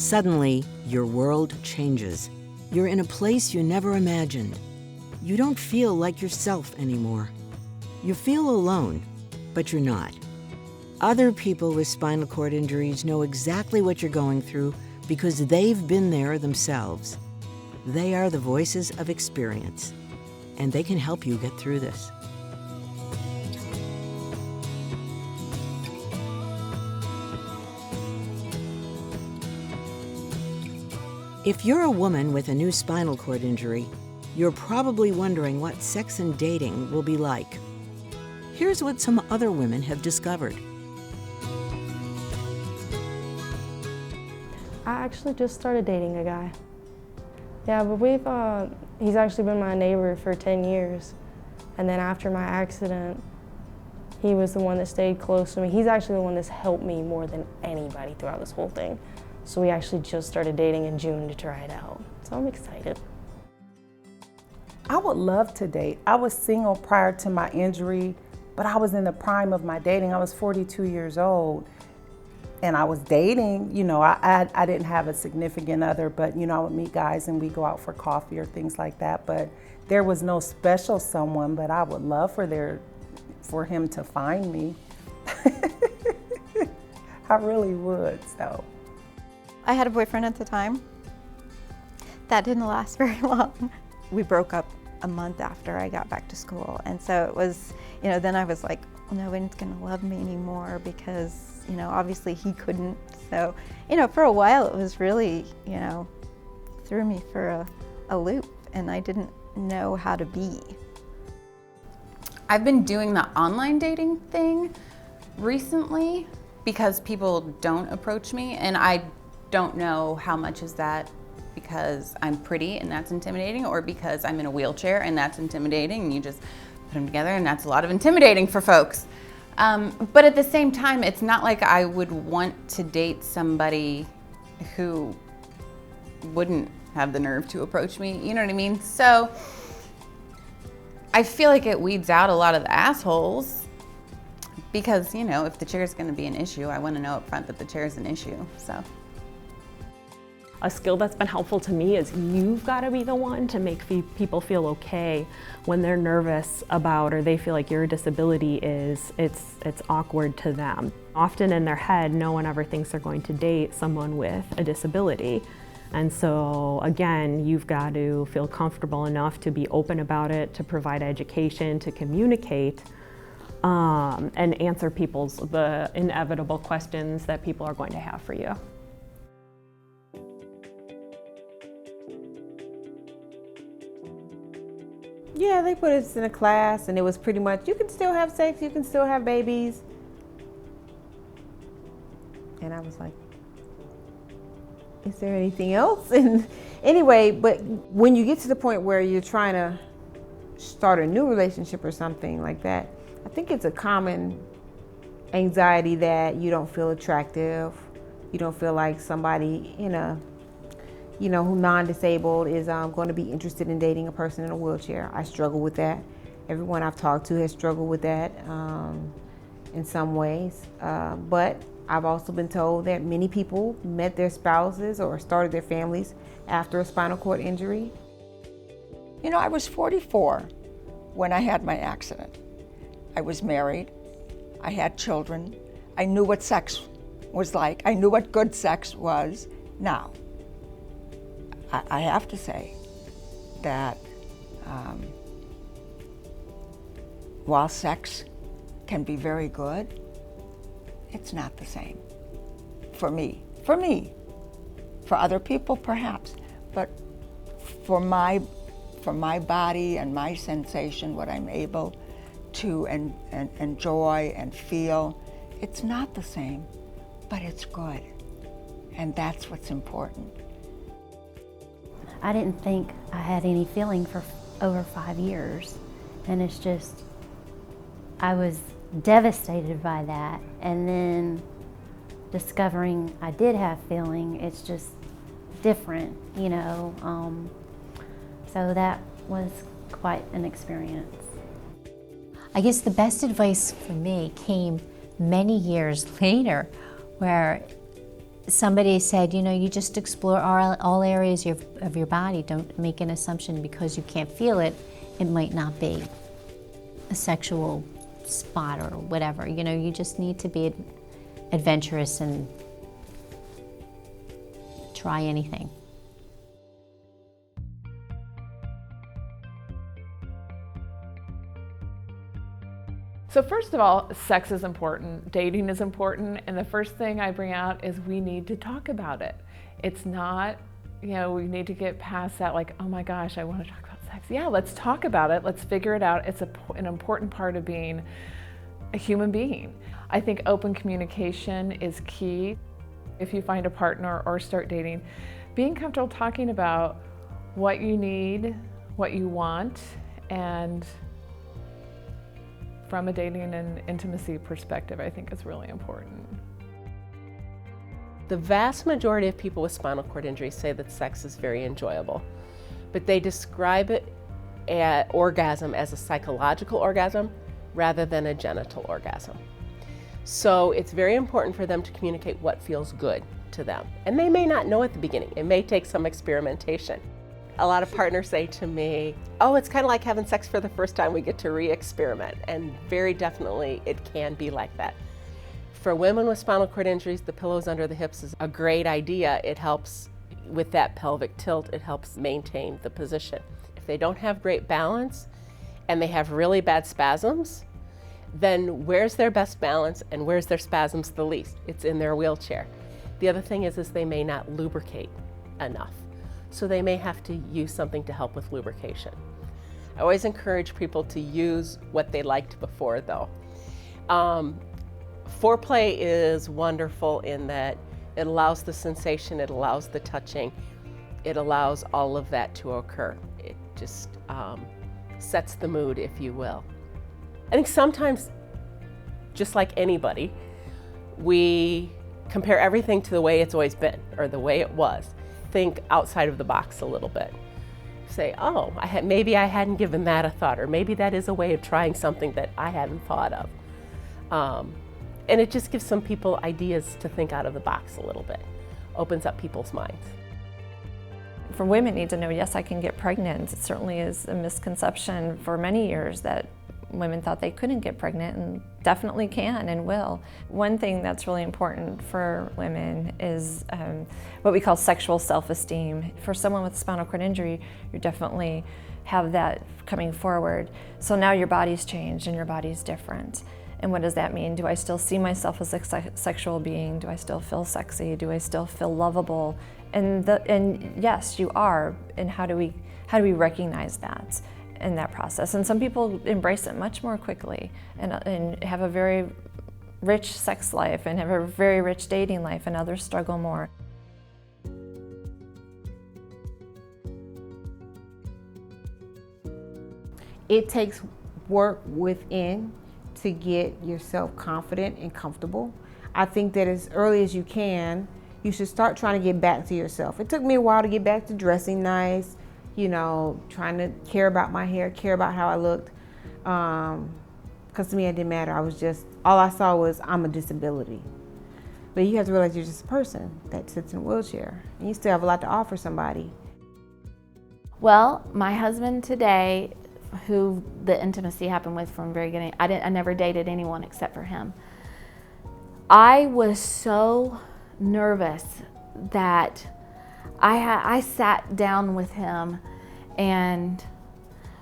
Suddenly, your world changes. You're in a place you never imagined. You don't feel like yourself anymore. You feel alone, but you're not. Other people with spinal cord injuries know exactly what you're going through because they've been there themselves. They are the voices of experience, and they can help you get through this. If you're a woman with a new spinal cord injury, you're probably wondering what sex and dating will be like. Here's what some other women have discovered. I actually just started dating a guy. Yeah, but he's actually been my neighbor for 10 years. And then after my accident, he was the one that stayed close to me. He's actually the one that's helped me more than anybody throughout this whole thing. So we actually just started dating in June to try it out. So I'm excited. I would love to date. I was single prior to my injury, but I was in the prime of my dating. I was 42 years old. And I was dating, you know, I didn't have a significant other, but you know, I would meet guys and we go out for coffee or things like that. But there was no special someone, but I would love for him to find me. I really would, so. I had a boyfriend at the time. That didn't last very long. We broke up a month after I got back to school. And so it was, you know, then I was like, well, no one's gonna love me anymore because, you know, obviously he couldn't. So, you know, for a while it was really, you know, threw me for a loop and I didn't know how to be. I've been doing the online dating thing recently because people don't approach me, and I don't know how much is that because I'm pretty and that's intimidating, or because I'm in a wheelchair and that's intimidating, and you just put them together and that's a lot of intimidating for folks. But at the same time, it's not like I would want to date somebody who wouldn't have the nerve to approach me, you know what I mean? So I feel like it weeds out a lot of the assholes because, you know, if the chair is going to be an issue, I want to know up front that the chair is an issue, so. A skill that's been helpful to me is you've got to be the one to make people feel okay when they're nervous about, or they feel like your disability is, it's awkward to them. Often in their head, no one ever thinks they're going to date someone with a disability. And so again, you've got to feel comfortable enough to be open about it, to provide education, to communicate, and answer the inevitable questions that people are going to have for you. Yeah, they put us in a class and it was pretty much, you can still have sex, you can still have babies. And I was like, is there anything else? And anyway, but when you get to the point where you're trying to start a new relationship or something like that, I think it's a common anxiety that you don't feel attractive. You don't feel like somebody who's non-disabled is going to be interested in dating a person in a wheelchair. I struggle with that. Everyone I've talked to has struggled with that in some ways. But I've also been told that many people met their spouses or started their families after a spinal cord injury. You know, I was 44 when I had my accident. I was married, I had children, I knew what sex was like, I knew what good sex was. Now, I have to say that while sex can be very good, it's not the same for me. For other people perhaps, but for my body and my sensation, what I'm able to enjoy and feel, it's not the same, but it's good. And that's what's important. I didn't think I had any feeling for over 5 years. And it's just, I was devastated by that. And then discovering I did have feeling, it's just different, you know. So that was quite an experience. I guess the best advice for me came many years later, where somebody said, you know, you just explore all areas of your body. Don't make an assumption because you can't feel it, it might not be a sexual spot or whatever. You know, you just need to be adventurous and try anything. So first of all, sex is important, dating is important, and the first thing I bring out is we need to talk about it. It's not, you know, we need to get past that like, oh my gosh, I want to talk about sex. Yeah, let's talk about it, let's figure it out. It's an important part of being a human being. I think open communication is key. If you find a partner or start dating, being comfortable talking about what you need, what you want, and from a dating and intimacy perspective, I think is really important. The vast majority of people with spinal cord injury say that sex is very enjoyable, but they describe it orgasm as a psychological orgasm rather than a genital orgasm. So it's very important for them to communicate what feels good to them. And they may not know at the beginning. It may take some experimentation. A lot of partners say to me, oh, it's kind of like having sex for the first time. We get to re-experiment. And very definitely it can be like that. For women with spinal cord injuries, the pillows under the hips is a great idea. It helps with that pelvic tilt. It helps maintain the position. If they don't have great balance and they have really bad spasms, then where's their best balance and where's their spasms the least? It's in their wheelchair. The other thing is they may not lubricate enough. So they may have to use something to help with lubrication. I always encourage people to use what they liked before though. Foreplay is wonderful in that it allows the sensation, it allows the touching, it allows all of that to occur. It just sets the mood, if you will. I think sometimes, just like anybody, we compare everything to the way it's always been or the way it was. Think outside of the box a little bit. Say, oh, maybe I hadn't given that a thought, or maybe that is a way of trying something that I hadn't thought of. And it just gives some people ideas to think out of the box a little bit, opens up people's minds. For women need to know, yes, I can get pregnant. It certainly is a misconception for many years that women thought they couldn't get pregnant, and definitely can and will. One thing that's really important for women is what we call sexual self-esteem. For someone with spinal cord injury, you definitely have that coming forward. So now your body's changed and your body's different. And what does that mean? Do I still see myself as a sexual being? Do I still feel sexy? Do I still feel lovable? And yes, you are. And how do we recognize that in that process? And some people embrace it much more quickly and have a very rich sex life and have a very rich dating life, and others struggle more. It takes work within to get yourself confident and comfortable. I think that as early as you can, you should start trying to get back to yourself. It took me a while to get back to dressing nice, you know, trying to care about my hair, care about how I looked. Because to me, it didn't matter. I was just, all I saw was I'm a disability. But you have to realize you're just a person that sits in a wheelchair, and you still have a lot to offer somebody. Well, my husband today, who the intimacy happened with from the very beginning, I never dated anyone except for him. I was so nervous that I sat down with him, and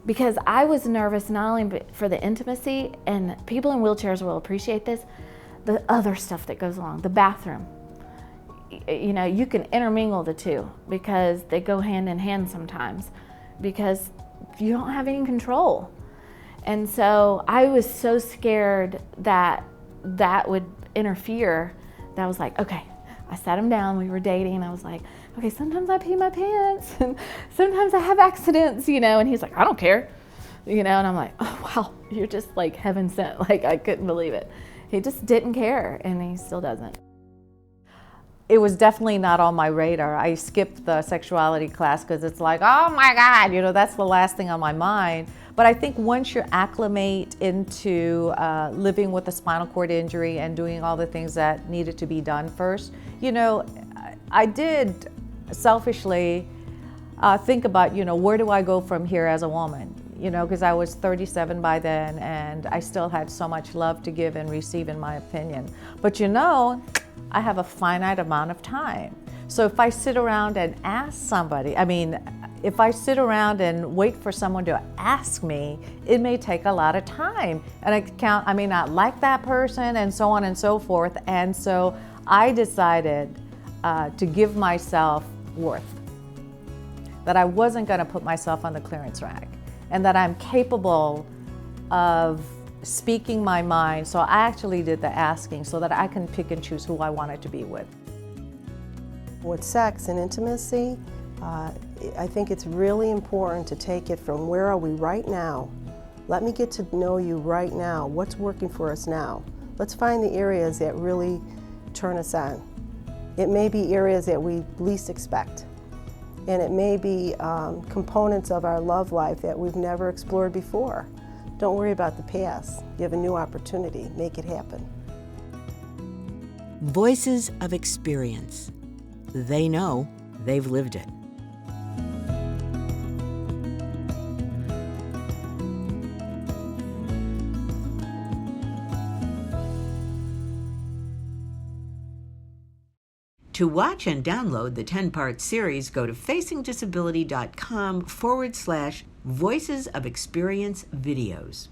because I was nervous not only for the intimacy, and people in wheelchairs will appreciate this, the other stuff that goes along, the bathroom. You know, you can intermingle the two because they go hand in hand sometimes, because you don't have any control. And so I was so scared that that would interfere that I was like, okay, I sat him down, we were dating, and I was like, okay, sometimes I pee my pants and sometimes I have accidents, you know, and he's like, I don't care, you know, and I'm like, oh wow, you're just like heaven sent. Like, I couldn't believe it. He just didn't care, and he still doesn't. it was definitely not on my radar. I skipped the sexuality class because it's like, oh my God, you know, that's the last thing on my mind. But I think once you acclimate into living with a spinal cord injury and doing all the things that needed to be done first, you know, I did selfishly think about, you know, where do I go from here as a woman? You know, because I was 37 by then and I still had so much love to give and receive, in my opinion. But you know, I have a finite amount of time. So if I sit around and ask somebody, I mean, if I sit around and wait for someone to ask me, it may take a lot of time. And I may not like that person and so on and so forth. And so I decided to give myself worth. That I wasn't gonna put myself on the clearance rack and that I'm capable of speaking my mind. So I actually did the asking so that I can pick and choose who I wanted to be with. With sex and intimacy, I think it's really important to take it from where are we right now. Let me get to know you right now. What's working for us now? Let's find the areas that really turn us on. It may be areas that we least expect. And it may be components of our love life that we've never explored before. Don't worry about the past. You have a new opportunity. Make it happen. Voices of experience. They know, they've lived it. To watch and download the 10-part series, go to facingdisability.com/Voices of Experience videos.